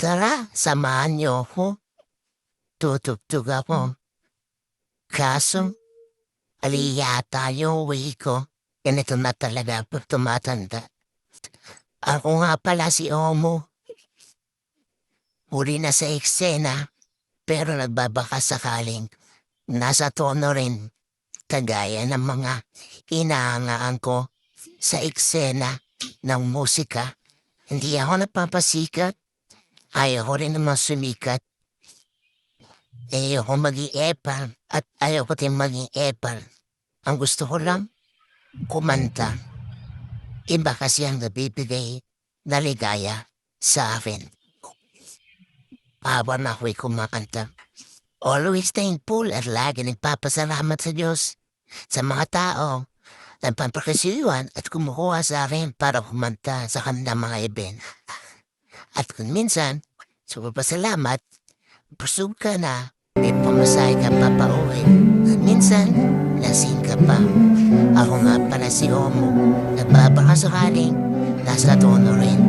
Tara, samahan niyo ako. Tutugtog ako. Kaso, ali yata yung uwi ko. Ganito na talaga pag tumatanda. Ako nga pala si Omo. Huli na sa eksena, pero nagbabaka sakaling nasa tono rin. Kagaya ng mga inahangaan ko sa eksena ng musika. Hindi ako napapasikat. Ayaw ko rin naman sumikat. Ayoko maging epal at ayoko din maging epal. Ang gusto ko lang, kumanta. Iba kasi ang nabibigay na ligaya sa akin. Habang ako'y kumakanta. Always thankful at lagi nagpapasalamat sa Diyos sa mga tao na pampakasiyuan at kumukuha sa akin para kumanta sa kanilang mga event. At kung minsan, salamat, pusog ka na, may pamasahe ka pa pauwi. At minsan, lasing ka pa. Ako nga pala si Omo, nagbabaka sakaling nasa tono rin.